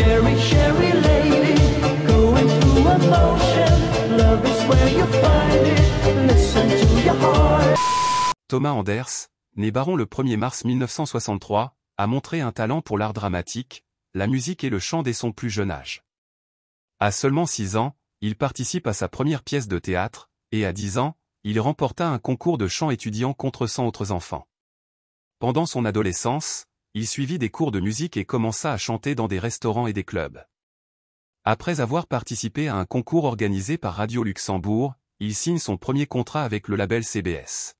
Sherry, Sherry lady, going through emotion. Love is where you find it. Listen to your heart. Thomas Anders, né baron le 1er mars 1963, a montré un talent pour l'art dramatique, la musique et le chant dès son plus jeune âge. À seulement 6 ans, il participe à sa première pièce de théâtre, et à 10 ans, il remporta un concours de chant étudiant contre 100 autres enfants. Pendant son adolescence, il suivit des cours de musique et commença à chanter dans des restaurants et des clubs. Après avoir participé à un concours organisé par Radio Luxembourg, il signe son premier contrat avec le label CBS.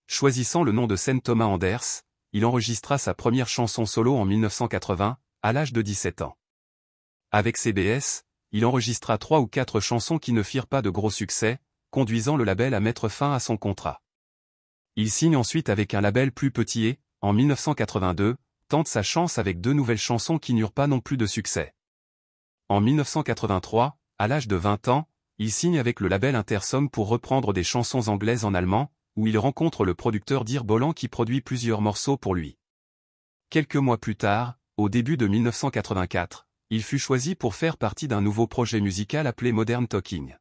Choisissant le nom de scène Thomas Anders, il enregistra sa première chanson solo en 1980, à l'âge de 17 ans. Avec CBS, il enregistra 3 ou 4 chansons qui ne firent pas de gros succès, conduisant le label à mettre fin à son contrat. Il signe ensuite avec un label plus petit et, en 1982, tente sa chance avec 2 nouvelles chansons qui n'eurent pas non plus de succès. En 1983, à l'âge de 20 ans, il signe avec le label Intersong pour reprendre des chansons anglaises en allemand, où il rencontre le producteur Dir Boland qui produit plusieurs morceaux pour lui. Quelques mois plus tard, au début de 1984, il fut choisi pour faire partie d'un nouveau projet musical appelé Modern Talking.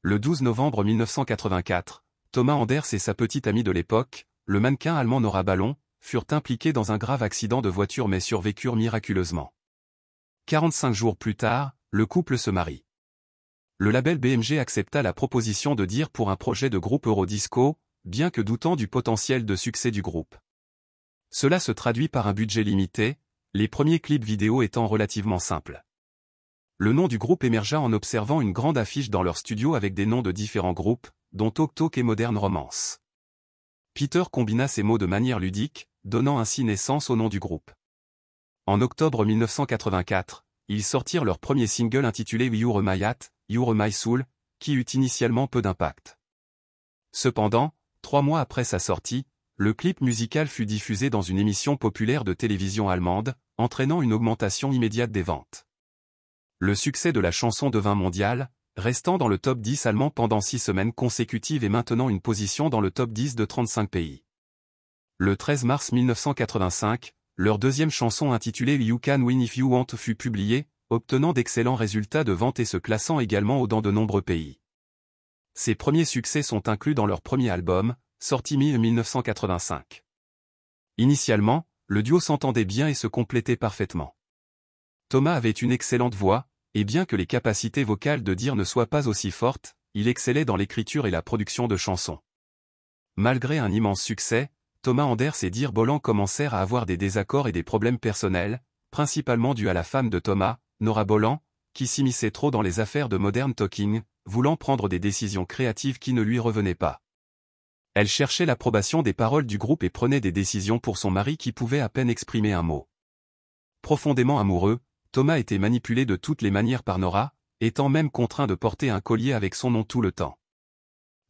Le 12 novembre 1984, Thomas Anders et sa petite amie de l'époque, le mannequin allemand Nora Ballon, furent impliqués dans un grave accident de voiture mais survécurent miraculeusement. 45 jours plus tard, le couple se marie. Le label BMG accepta la proposition de Dir pour un projet de groupe Eurodisco, bien que doutant du potentiel de succès du groupe. Cela se traduit par un budget limité, les premiers clips vidéo étant relativement simples. Le nom du groupe émergea en observant une grande affiche dans leur studio avec des noms de différents groupes, dont Talk Talk et Modern Romance. Peter combina ces mots de manière ludique, donnant ainsi naissance au nom du groupe. En octobre 1984, ils sortirent leur premier single intitulé You're My Heart, You're My Soul, qui eut initialement peu d'impact. Cependant, 3 mois après sa sortie, le clip musical fut diffusé dans une émission populaire de télévision allemande, entraînant une augmentation immédiate des ventes. Le succès de la chanson devint mondial, restant dans le top 10 allemand pendant 6 semaines consécutives et maintenant une position dans le top 10 de 35 pays. Le 13 mars 1985, leur deuxième chanson intitulée You Can Win If You Want fut publiée, obtenant d'excellents résultats de vente et se classant également dans de nombreux pays. Ces premiers succès sont inclus dans leur premier album, sorti mi-1985. Initialement, le duo s'entendait bien et se complétait parfaitement. Thomas avait une excellente voix, et bien que les capacités vocales de Dir ne soient pas aussi fortes, il excellait dans l'écriture et la production de chansons. Malgré un immense succès, Thomas Anders et Dir Boland commencèrent à avoir des désaccords et des problèmes personnels, principalement dus à la femme de Thomas, Nora Boland, qui s'immisçait trop dans les affaires de Modern Talking, voulant prendre des décisions créatives qui ne lui revenaient pas. Elle cherchait l'approbation des paroles du groupe et prenait des décisions pour son mari qui pouvait à peine exprimer un mot. Profondément amoureux, Thomas était manipulé de toutes les manières par Nora, étant même contraint de porter un collier avec son nom tout le temps.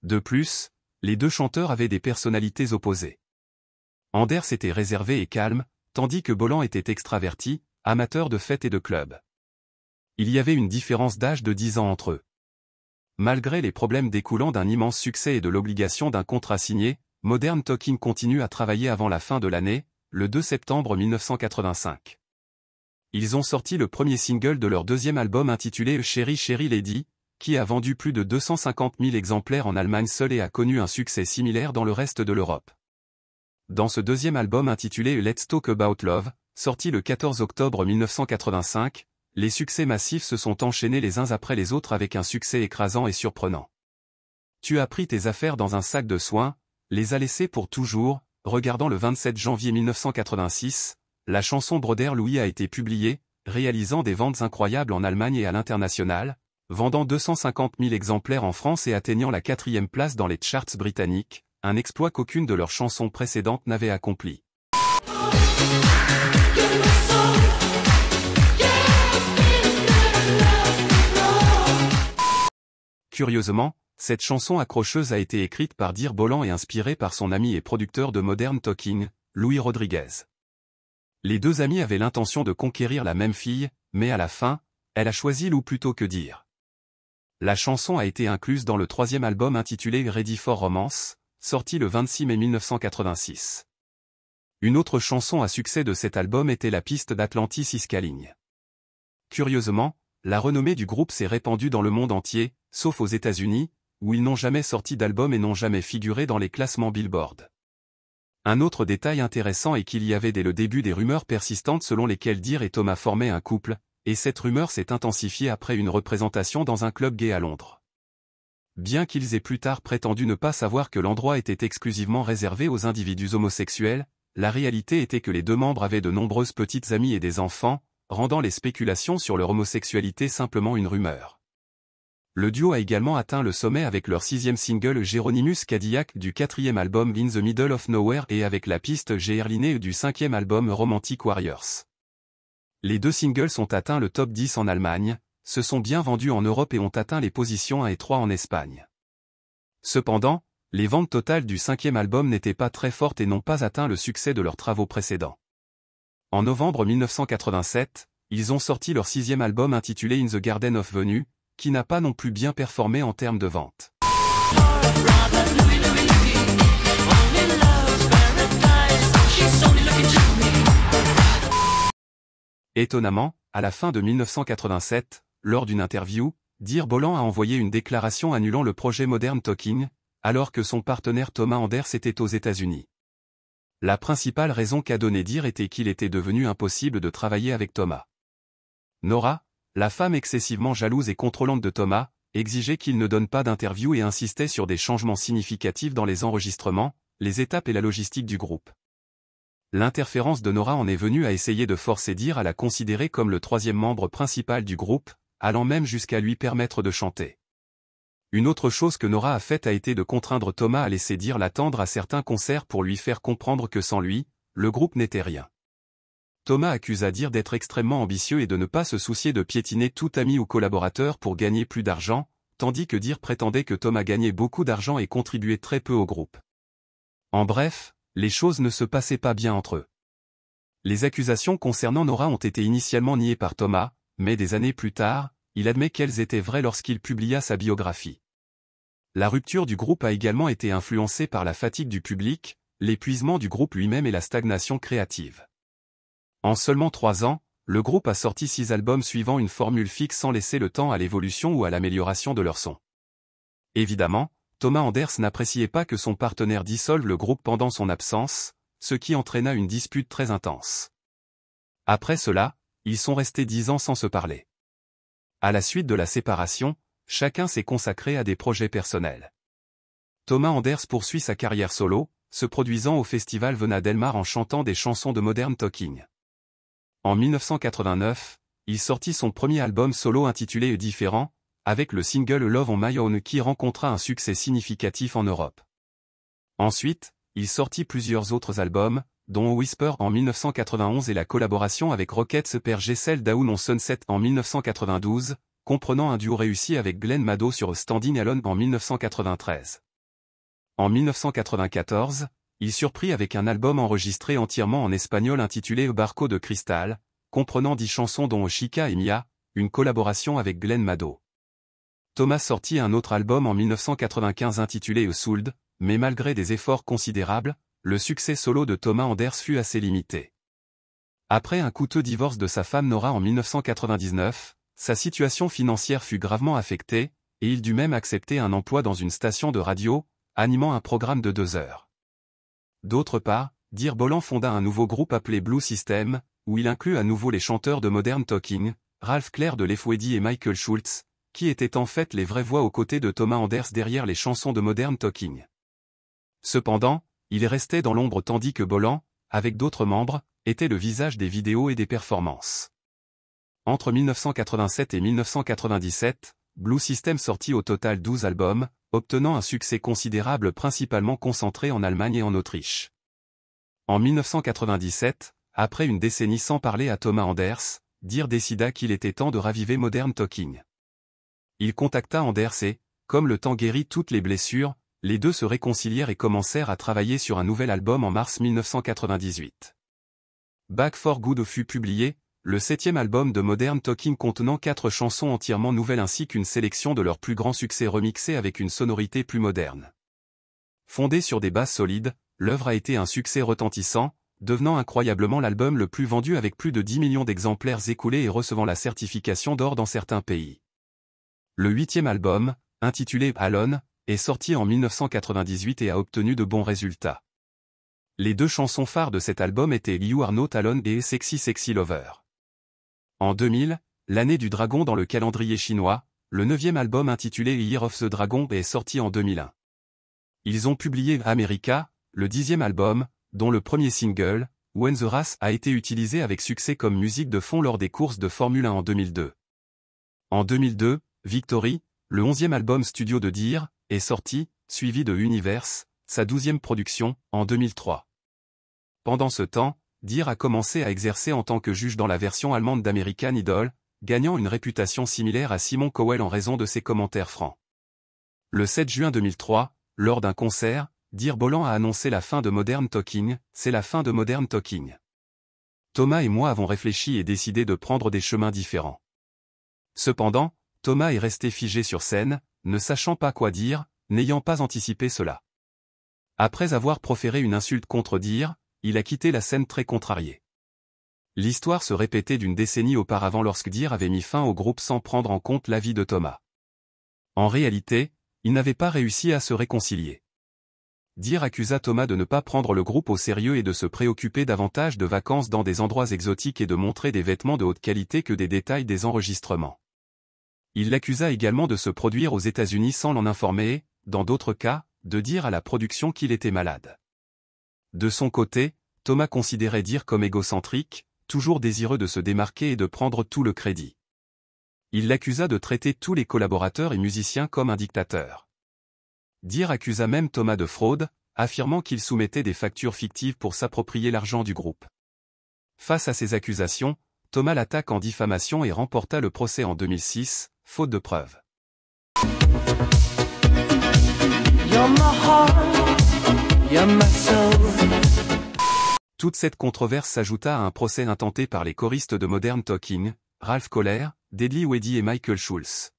De plus, les 2 chanteurs avaient des personnalités opposées. Anders était réservé et calme, tandis que Boland était extraverti, amateur de fêtes et de clubs. Il y avait une différence d'âge de 10 ans entre eux. Malgré les problèmes découlant d'un immense succès et de l'obligation d'un contrat signé, Modern Talking continue à travailler avant la fin de l'année, le 2 septembre 1985. Ils ont sorti le premier single de leur deuxième album intitulé Sherry Sherry Lady, qui a vendu plus de 250 000 exemplaires en Allemagne seule et a connu un succès similaire dans le reste de l'Europe. Dans ce deuxième album intitulé Let's Talk About Love, sorti le 14 octobre 1985, les succès massifs se sont enchaînés les uns après les autres avec un succès écrasant et surprenant. Tu as pris tes affaires dans un sac de soins, les as laissées pour toujours, regardant le 27 janvier 1986, la chanson Brother Louis a été publiée, réalisant des ventes incroyables en Allemagne et à l'international, vendant 250 000 exemplaires en France et atteignant la 4e place dans les charts britanniques, un exploit qu'aucune de leurs chansons précédentes n'avait accompli. Curieusement, cette chanson accrocheuse a été écrite par Dir Boland et inspirée par son ami et producteur de Modern Talking, Louis Rodriguez. Les 2 amis avaient l'intention de conquérir la même fille, mais à la fin, elle a choisi Lou plutôt que Dir. La chanson a été incluse dans le 3e album intitulé Ready for Romance, sorti le 26 mai 1986. Une autre chanson à succès de cet album était la piste d'Atlantis Iskaling. Curieusement, la renommée du groupe s'est répandue dans le monde entier, sauf aux États-Unis, où ils n'ont jamais sorti d'album et n'ont jamais figuré dans les classements Billboard. Un autre détail intéressant est qu'il y avait dès le début des rumeurs persistantes selon lesquelles Dear et Thomas formaient un couple, et cette rumeur s'est intensifiée après une représentation dans un club gay à Londres. Bien qu'ils aient plus tard prétendu ne pas savoir que l'endroit était exclusivement réservé aux individus homosexuels, la réalité était que les deux membres avaient de nombreuses petites amies et des enfants, rendant les spéculations sur leur homosexualité simplement une rumeur. Le duo a également atteint le sommet avec leur 6e single Géronymus Cadillac du 4e album In the Middle of Nowhere et avec la piste Geerline du 5e album Romantic Warriors. Les deux singles ont atteint le top 10 en Allemagne, se sont bien vendus en Europe et ont atteint les positions 1 et 3 en Espagne. Cependant, les ventes totales du 5e album n'étaient pas très fortes et n'ont pas atteint le succès de leurs travaux précédents. En novembre 1987, ils ont sorti leur 6e album intitulé In the Garden of Venus, qui n'a pas non plus bien performé en termes de vente. Étonnamment, à la fin de 1987, lors d'une interview, Dear Bolan a envoyé une déclaration annulant le projet Modern Talking, alors que son partenaire Thomas Anders était aux États-Unis. La principale raison qu'a donnée Dear était qu'il était devenu impossible de travailler avec Thomas. Nora, la femme excessivement jalouse et contrôlante de Thomas, exigeait qu'il ne donne pas d'interview et insistait sur des changements significatifs dans les enregistrements, les étapes et la logistique du groupe. L'interférence de Nora en est venue à essayer de forcer Dear à la considérer comme le 3e membre principal du groupe, allant même jusqu'à lui permettre de chanter. Une autre chose que Nora a faite a été de contraindre Thomas à laisser Dear l'attendre à certains concerts pour lui faire comprendre que sans lui, le groupe n'était rien. Thomas accusa Dear d'être extrêmement ambitieux et de ne pas se soucier de piétiner tout ami ou collaborateur pour gagner plus d'argent, tandis que Dear prétendait que Thomas gagnait beaucoup d'argent et contribuait très peu au groupe. En bref, les choses ne se passaient pas bien entre eux. Les accusations concernant Nora ont été initialement niées par Thomas, mais des années plus tard, il admet qu'elles étaient vraies lorsqu'il publia sa biographie. La rupture du groupe a également été influencée par la fatigue du public, l'épuisement du groupe lui-même et la stagnation créative. En seulement 3 ans, le groupe a sorti 6 albums suivant une formule fixe sans laisser le temps à l'évolution ou à l'amélioration de leur son. Évidemment, Thomas Anders n'appréciait pas que son partenaire dissolve le groupe pendant son absence, ce qui entraîna une dispute très intense. Après cela, ils sont restés 10 ans sans se parler. À la suite de la séparation, chacun s'est consacré à des projets personnels. Thomas Anders poursuit sa carrière solo, se produisant au festival Vena del Mar en chantant des chansons de Modern Talking. En 1989, il sortit son premier album solo intitulé Différent, avec le single Love on My Own qui rencontra un succès significatif en Europe. Ensuite, il sortit plusieurs autres albums, dont Whisper en 1991 et la collaboration avec Rockets per Gessel Down on Sunset en 1992, comprenant un duo réussi avec Glenn Mado sur Standing Alone en 1993. En 1994, il surprit avec un album enregistré entièrement en espagnol intitulé Barco de Cristal, comprenant 10 chansons dont Chica et Mia, une collaboration avec Glenn Mado. Thomas sortit un autre album en 1995 intitulé Souled, mais malgré des efforts considérables, le succès solo de Thomas Anders fut assez limité. Après un coûteux divorce de sa femme Nora en 1999, sa situation financière fut gravement affectée, et il dut même accepter un emploi dans une station de radio, animant un programme de 2 heures. D'autre part, Dear Bolan fonda un nouveau groupe appelé Blue System, où il inclut à nouveau les chanteurs de Modern Talking, Ralph Clair de Lefouedi et Michael Schultz, qui étaient en fait les vraies voix aux côtés de Thomas Anders derrière les chansons de Modern Talking. Cependant, il restait dans l'ombre tandis que Bolan, avec d'autres membres, était le visage des vidéos et des performances. Entre 1987 et 1997, Blue System sortit au total 12 albums, obtenant un succès considérable principalement concentré en Allemagne et en Autriche. En 1997, après une décennie sans parler à Thomas Anders, Dear décida qu'il était temps de raviver Modern Talking. Il contacta Anders et, comme le temps guérit toutes les blessures, les deux se réconcilièrent et commencèrent à travailler sur un nouvel album en mars 1998. Back for Good fut publié, le 7e album de Modern Talking contenant 4 chansons entièrement nouvelles ainsi qu'une sélection de leurs plus grands succès remixés avec une sonorité plus moderne. Fondée sur des bases solides, l'œuvre a été un succès retentissant, devenant incroyablement l'album le plus vendu avec plus de 10 millions d'exemplaires écoulés et recevant la certification d'or dans certains pays. Le 8e album, intitulé Alone, est sorti en 1998 et a obtenu de bons résultats. Les 2 chansons phares de cet album étaient You Are Not Alone et Sexy Sexy Lover. En 2000, l'année du dragon dans le calendrier chinois, le 9e album intitulé Year of the Dragon est sorti en 2001. Ils ont publié America, le 10e album, dont le premier single, When the Race, a été utilisé avec succès comme musique de fond lors des courses de Formule 1 en 2002. En 2002, Victory, le 11e album studio de Deer, est sorti, suivi de Universe, sa 12e production, en 2003. Pendant ce temps, Deer a commencé à exercer en tant que juge dans la version allemande d'American Idol, gagnant une réputation similaire à Simon Cowell en raison de ses commentaires francs. Le 7 juin 2003, lors d'un concert, Deer Boland a annoncé la fin de Modern Talking, c'est la fin de Modern Talking. Thomas et moi avons réfléchi et décidé de prendre des chemins différents. Cependant, Thomas est resté figé sur scène, ne sachant pas quoi dire, n'ayant pas anticipé cela. Après avoir proféré une insulte contre Deer, il a quitté la scène très contrarié. L'histoire se répétait d'une décennie auparavant lorsque Deer avait mis fin au groupe sans prendre en compte l'avis de Thomas. En réalité, il n'avait pas réussi à se réconcilier. Deer accusa Thomas de ne pas prendre le groupe au sérieux et de se préoccuper davantage de vacances dans des endroits exotiques et de montrer des vêtements de haute qualité que des détails des enregistrements. Il l'accusa également de se produire aux États-Unis sans l'en informer et, dans d'autres cas, de dire à la production qu'il était malade. De son côté, Thomas considérait Deer comme égocentrique, toujours désireux de se démarquer et de prendre tout le crédit. Il l'accusa de traiter tous les collaborateurs et musiciens comme un dictateur. Deer accusa même Thomas de fraude, affirmant qu'il soumettait des factures fictives pour s'approprier l'argent du groupe. Face à ces accusations, Thomas l'attaque en diffamation et remporta le procès en 2006, faute de preuves. You're my heart, you're my soul. Toute cette controverse s'ajouta à un procès intenté par les choristes de Modern Talking, Ralph Koller, Deadly Weddy et Michael Schulz.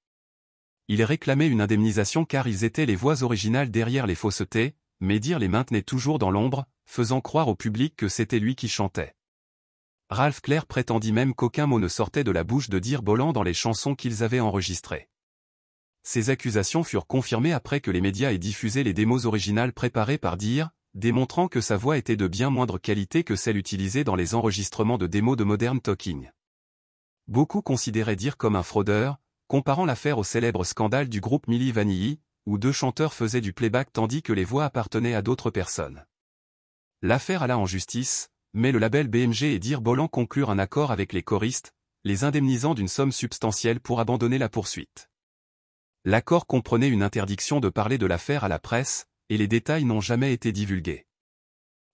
Ils réclamaient une indemnisation car ils étaient les voix originales derrière les faussetés, mais Deer les maintenait toujours dans l'ombre, faisant croire au public que c'était lui qui chantait. Ralph Koller prétendit même qu'aucun mot ne sortait de la bouche de Deer Boland dans les chansons qu'ils avaient enregistrées. Ces accusations furent confirmées après que les médias aient diffusé les démos originales préparées par Deer, démontrant que sa voix était de bien moindre qualité que celle utilisée dans les enregistrements de démos de Modern Talking. Beaucoup considéraient Deer comme un fraudeur, comparant l'affaire au célèbre scandale du groupe Milli Vanilli, où 2 chanteurs faisaient du playback tandis que les voix appartenaient à d'autres personnes. L'affaire alla en justice, mais le label BMG et Deer Boland conclurent un accord avec les choristes, les indemnisant d'une somme substantielle pour abandonner la poursuite. L'accord comprenait une interdiction de parler de l'affaire à la presse, et les détails n'ont jamais été divulgués.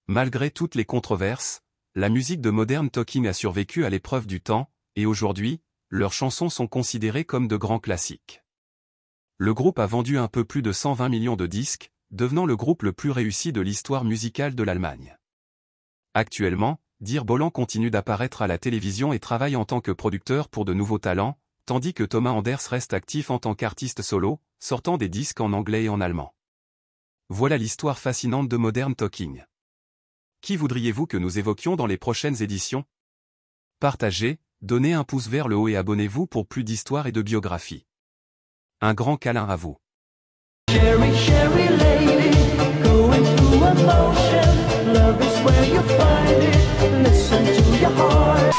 Malgré toutes les controverses, la musique de Modern Talking a survécu à l'épreuve du temps, et aujourd'hui, leurs chansons sont considérées comme de grands classiques. Le groupe a vendu un peu plus de 120 millions de disques, devenant le groupe le plus réussi de l'histoire musicale de l'Allemagne. Actuellement, Deer Boland continue d'apparaître à la télévision et travaille en tant que producteur pour de nouveaux talents, tandis que Thomas Anders reste actif en tant qu'artiste solo, sortant des disques en anglais et en allemand. Voilà l'histoire fascinante de Modern Talking. Qui voudriez-vous que nous évoquions dans les prochaines éditions? Partagez, donnez un pouce vers le haut et abonnez-vous pour plus d'histoires et de biographies. Un grand câlin à vous. Cherry, cherry lady, going through emotion. Love is where you find it. Listen to your heart.